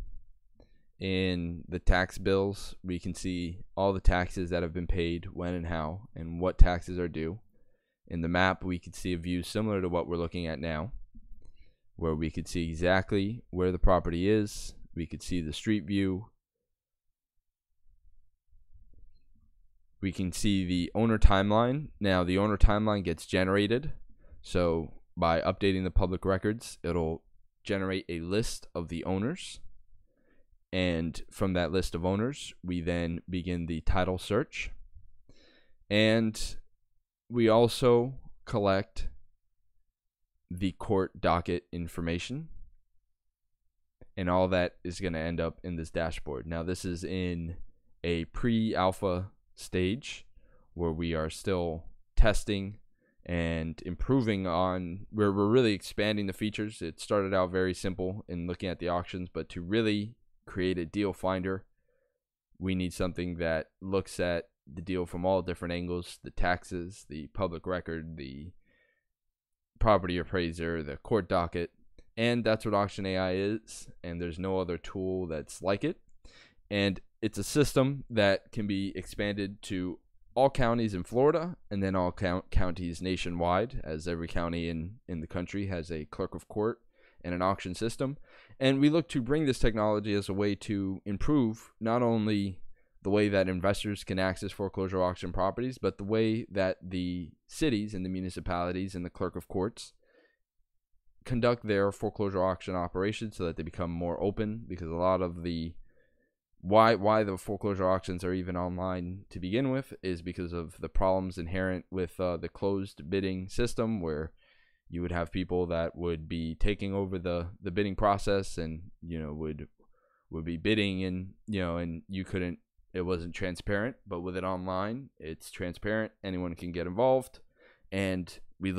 Speaker 1: In the tax bills, we can see all the taxes that have been paid, when and how, and what taxes are due. In the map, we could see a view similar to what we're looking at now, where we could see exactly where the property is. We could see the street view. We can see the owner timeline. Now, the owner timeline gets generated. So by updating the public records, it'll generate a list of the owners. And from that list of owners, we then begin the title search. And we also collect the court docket information. And all that is going to end up in this dashboard. Now, this is in a pre-alpha stage where we are still testing and improving on, where we're really expanding the features. It started out very simple in looking at the auctions, but to really create a deal finder. We need something that looks at the deal from all different angles: the taxes, the public record, the property appraiser, the court docket. And that's what Auction AI is, and there's no other tool that's like it. And it's a system that can be expanded to all counties in Florida and then all counties nationwide, as every county in the country has a clerk of court and an auction system. And we look to bring this technology as a way to improve not only the way that investors can access foreclosure auction properties, but the way that the cities and the municipalities and the clerk of courts conduct their foreclosure auction operations, so that they become more open. Because a lot of the why the foreclosure auctions are even online to begin with is because of the problems inherent with the closed bidding system, where you would have people that would be taking over the bidding process, and would be bidding, and and it wasn't transparent. But with it online, it's transparent, anyone can get involved, and we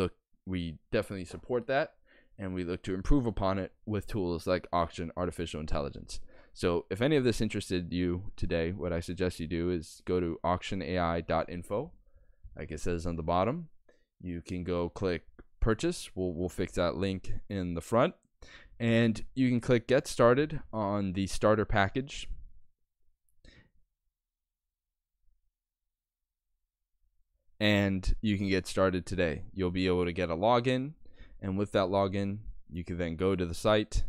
Speaker 1: definitely support that, and we look to improve upon it with tools like Auction Artificial Intelligence. So if any of this interested you today, what I suggest you do is go to auctionai.info. Like it says on the bottom, you can go click purchase. We'll fix that link in the front, and you can click get started on the starter package. And you can get started today. You'll be able to get a login, and with that login, you can then go to the site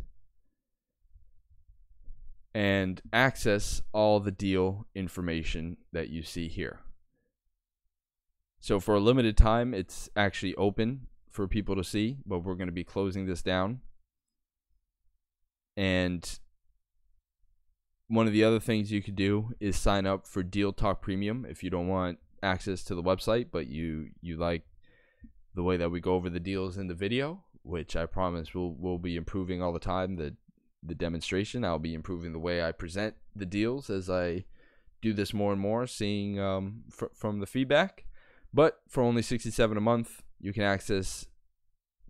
Speaker 1: and access all the deal information that you see here. So for a limited time, it's actually open for people to see, but we're going to be closing this down. And one of the other things you could do is sign up for Deal Talk Premium if you don't want access to the website, but you like the way that we go over the deals in the video, which I promise we'll be improving all the time. The demonstration, I'll be improving the way I present the deals as I do this more and more, seeing from the feedback. But for only $67 a month, you can access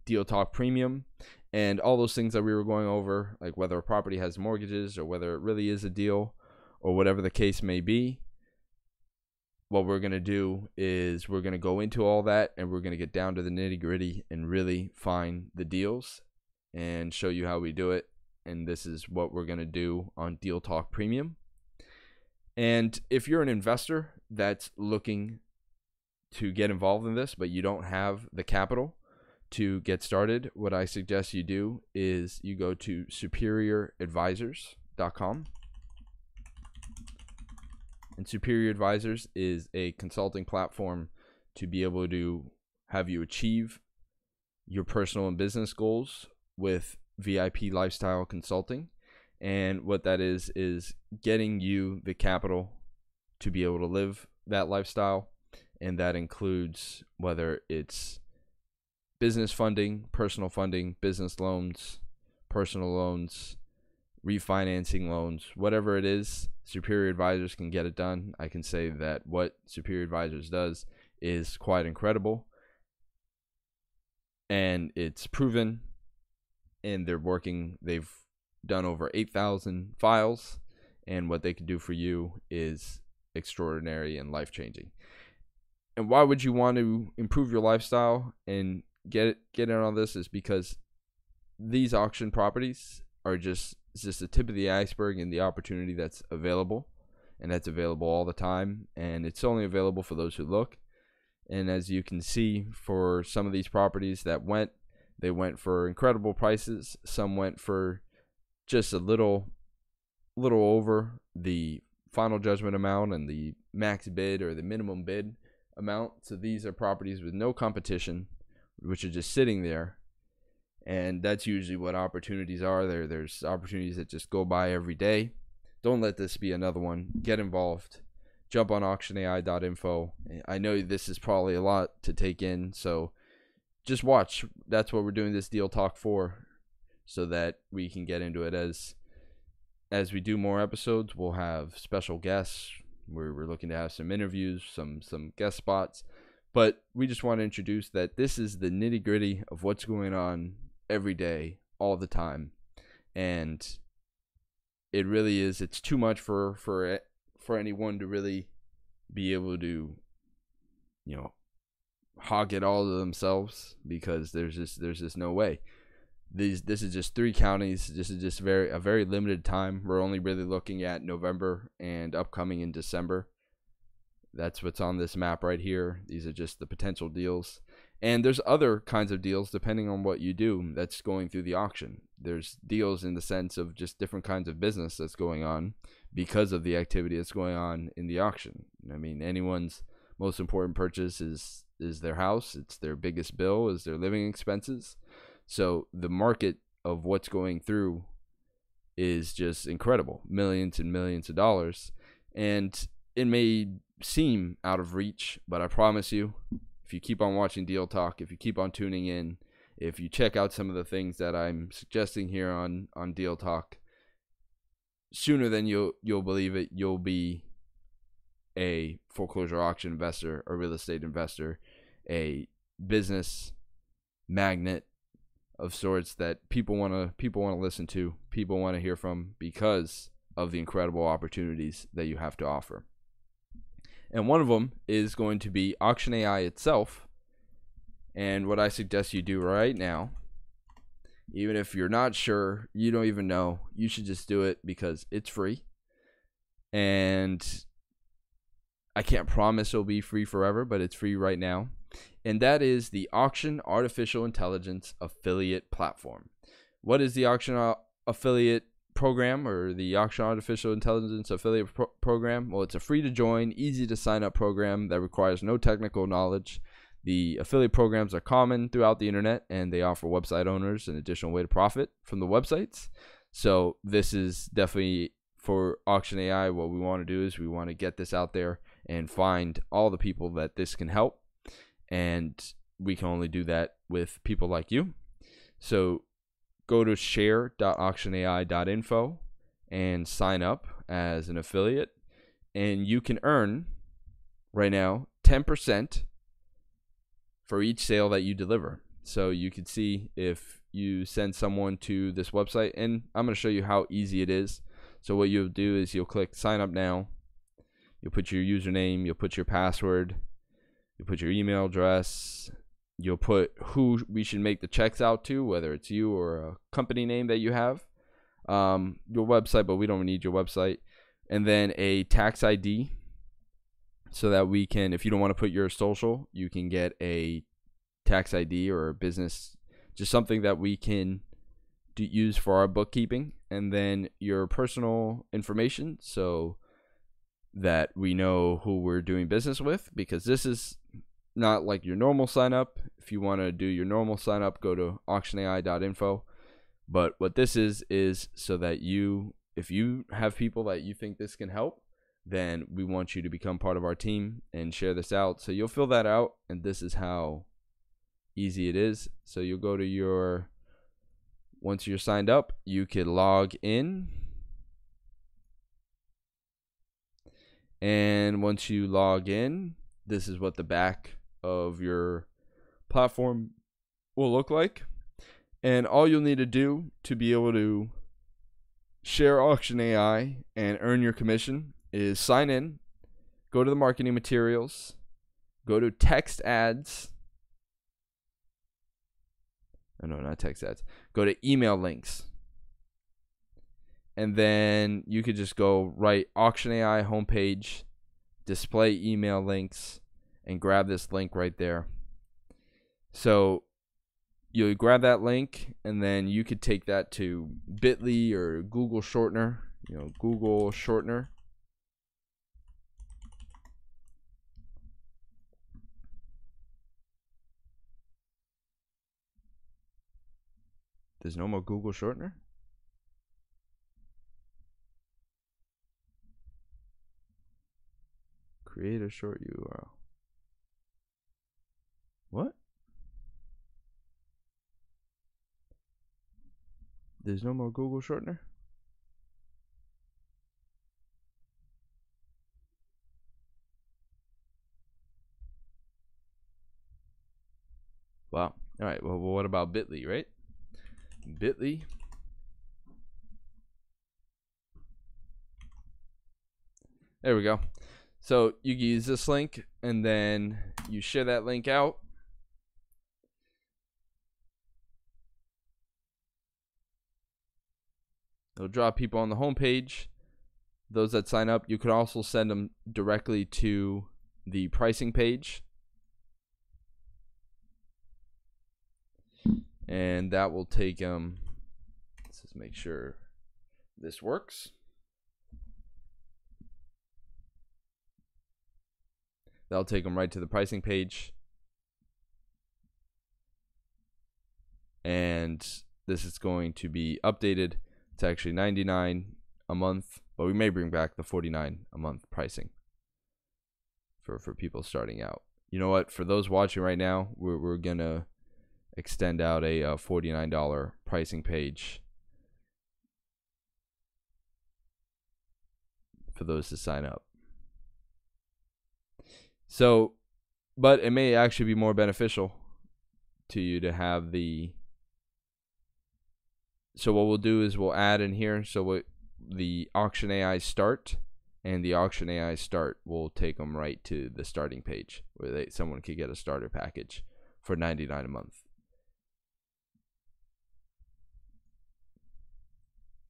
Speaker 1: Deal Talk Premium and all those things that we were going over, like whether a property has mortgages or whether it really is a deal or whatever the case may be. What we're going to do is we're going to go into all that, and we're going to get down to the nitty gritty and really find the deals and show you how we do it. And this is what we're going to do on Deal Talk Premium. And if you're an investor that's looking to get involved in this, but you don't have the capital to get started, what I suggest you do is you go to superioradvisors.com. And Superior Advisors is a consulting platform to be able to have you achieve your personal and business goals with VIP lifestyle consulting. And what that is getting you the capital to be able to live that lifestyle. And that includes whether it's business funding, personal funding, business loans, personal loans, refinancing loans, whatever it is, Superior Advisors can get it done. I can say that what Superior Advisors does is quite incredible, and it's proven, and they've done over 8,000 files, and what they can do for you is extraordinary and life-changing. And why would you want to improve your lifestyle and get in on this is because these auction properties are just the tip of the iceberg in the opportunity that's available, and that's available all the time, and it's only available for those who look. And as you can see, for some of these properties that they went for incredible prices. Some went for just a little over the final judgment amount and the max bid or the minimum bid amount. So these are properties with no competition, which are just sitting there. And that's usually what opportunities are. There's opportunities that just go by every day. Don't let this be another one. Get involved. Jump on auctionai.info. I know this is probably a lot to take in, so just watch. That's what we're doing this deal talk for, so that we can get into it. As we do more episodes, we'll have special guests. We're looking to have some interviews, some guest spots. But we just want to introduce that this is the nitty-gritty of what's going on every day, all the time. And it really is. It's too much for anyone to really be able to, hog it all to themselves, because there's just no way. This is just 3 counties. This is just a very limited time. We're only really looking at November and upcoming in December. That's what's on this map right here. These are just the potential deals. And there's other kinds of deals depending on what you do that's going through the auction. There's deals in the sense of just different kinds of business that's going on because of the activity that's going on in the auction. I mean, anyone's most important purchase is their house. It's their biggest bill, is their living expenses. So the market of what's going through is just incredible. Millions and millions of dollars. And it may seem out of reach, but I promise you, if you keep on watching Deal Talk, if you keep on tuning in, if you check out some of the things that I'm suggesting here on Deal Talk, sooner than you'll believe it, you'll be a foreclosure auction investor, a real estate investor, a business magnet of sorts that people want to listen to, people want to hear from, because of the incredible opportunities that you have to offer. And one of them is going to be Auction AI itself. And what I suggest you do right now, even if you're not sure, you don't even know, you should just do it because it's free. And I can't promise it'll be free forever, but it's free right now. And that is the Auction Artificial Intelligence Affiliate Platform. What is the Auction Affiliate Program, or the Auction Artificial Intelligence Affiliate Program? Well, it's a free to join, easy to sign up program that requires no technical knowledge. The affiliate programs are common throughout the internet, and they offer website owners an additional way to profit from the websites. So this is definitely for Auction AI. What we want to do is we want to get this out there and find all the people that this can help. And we can only do that with people like you. So go to share.auctionai.info and sign up as an affiliate. And you can earn right now 10% for each sale that you deliver. So you can see if you send someone to this website, and I'm going to show you how easy it is. So what you'll do is you'll click sign up now. You'll put your username, you'll put your password, you put your email address, you'll put who we should make the checks out to, whether it's you or a company name that you have, your website, but we don't need your website, and then a tax ID, so that we can, if you don't want to put your social, you can get a tax ID or a business, just something that we can use for our bookkeeping, and then your personal information, so that we know who we're doing business with, because this is not like your normal sign up. If you want to do your normal sign up, go to auctionai.info. But what this is so that if you have people that you think this can help, then we want you to become part of our team and share this out. So you'll fill that out, and this is how easy it is. So you'll go to once you're signed up, you can log in. And once you log in, this is what the back of your platform will look like. And all you'll need to do to be able to share Auction AI and earn your commission is sign in, go to the marketing materials, go to text ads. Oh, no, not text ads. Go to email links. And then you could just go right Auction AI homepage, display email links, and grab this link right there. So you grab that link, and then you could take that to Bitly or Google Shortener. Google Shortener. There's no more Google Shortener? Create a short URL. What? There's no more Google Shortener? Wow. All right. Well, what about Bitly, right? Bitly. There we go. So you can use this link, and then you share that link out. It'll draw people on the homepage. Those that sign up, you could also send them directly to the pricing page. And that will take them, let's just make sure this works. That'll take them right to the pricing page. And this is going to be updated to actually $99 a month, but we may bring back the $49 a month pricing for people starting out. You know what? For those watching right now, we're going to extend out a $49 pricing page for those to sign up. So, but it may actually be more beneficial to you to have the, so what we'll do is we'll add in here, so what the auction AI start, and the auction AI start will take them right to the starting page where someone could get a starter package for $99 a month.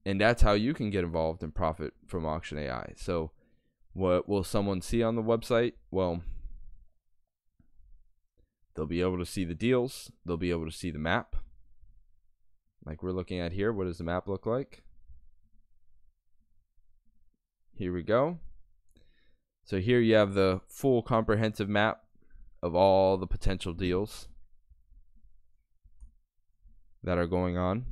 Speaker 1: And that's how you can get involved and profit from auction AI. So what will someone see on the website? Well, they'll be able to see the deals. They'll be able to see the map. Like we're looking at here. What does the map look like? Here we go. So here you have the full comprehensive map of all the potential deals that are going on.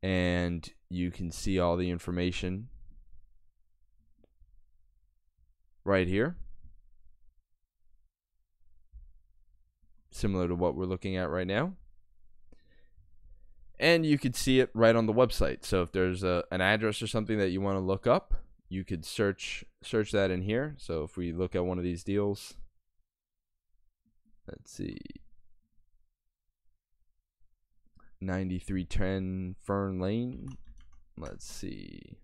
Speaker 1: And you can see all the information right here, similar to what we're looking at right now. And you could see it right on the website. So if there's an address or something that you want to look up, you could search that in here. So if we look at one of these deals, let's see, 9310 Fern Lane. Let's see.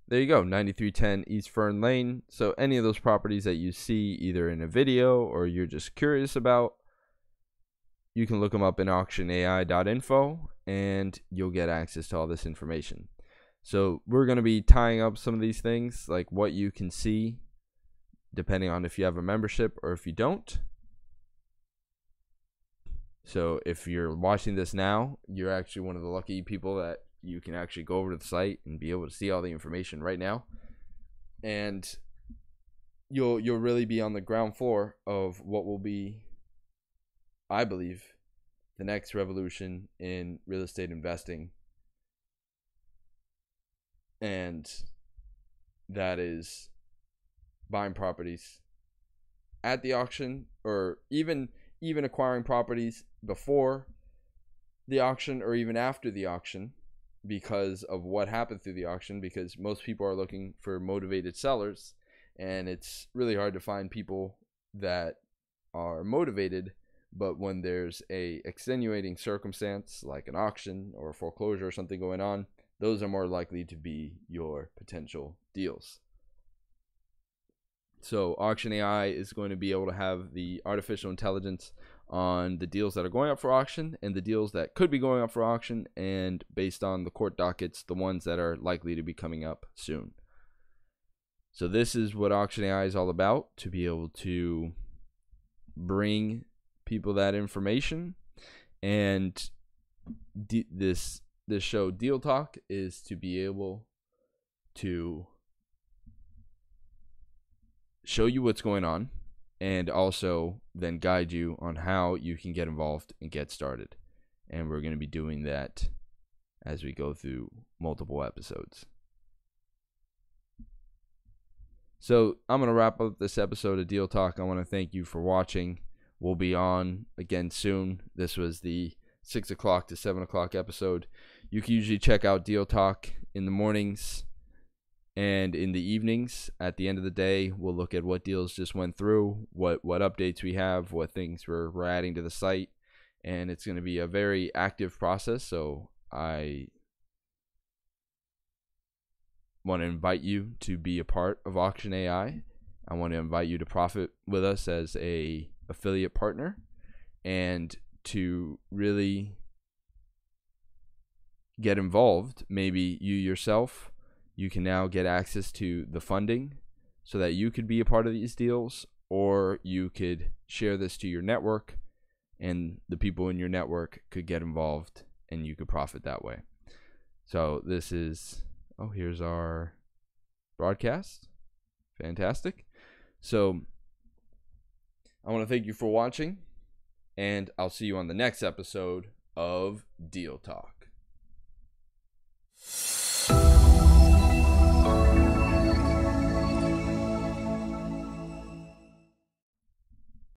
Speaker 1: There you go, 9310 East Fern Lane. So any of those properties that you see either in a video or you're just curious about, you can look them up in auctionai.info and you'll get access to all this information. So we're going to be tying up some of these things, like what you can see, depending on if you have a membership or if you don't. So if you're watching this now, you're actually one of the lucky people that you can actually go over to the site and be able to see all the information right now. And you'll really be on the ground floor of what will be, I believe, the next revolution in real estate investing. And that is buying properties at the auction, or even acquiring properties before the auction or even after the auction, because of what happened through the auction, because most people are looking for motivated sellers, and it's really hard to find people that are motivated. But when there's a extenuating circumstance like an auction or a foreclosure or something going on, those are more likely to be your potential deals. So Auction AI is going to be able to have the artificial intelligence on the deals that are going up for auction and the deals that could be going up for auction, and based on the court dockets, the ones that are likely to be coming up soon. So this is what Auction AI is all about, to be able to bring people that information. And this show, Deal Talk, is to be able to show you what's going on and also then guide you on how you can get involved and get started. And we're going to be doing that as we go through multiple episodes. So I'm going to wrap up this episode of Deal Talk. I want to thank you for watching. We'll be on again soon. This was the 6 o'clock to 7 o'clock episode. You can usually check out Deal Talk in the mornings And in the evenings, at the end of the day, we'll look at what deals just went through, what updates we have, what things we're adding to the site. And it's going to be a very active process. So I want to invite you to be a part of Auction AI. I want to invite you to profit with us as a affiliate partner, and to really get involved. Maybe you yourself, you can now get access to the funding so that you could be a part of these deals, or you could share this to your network and the people in your network could get involved and you could profit that way. So this is, oh, here's our broadcast. Fantastic. So I want to thank you for watching, and I'll see you on the next episode of Deal Talk.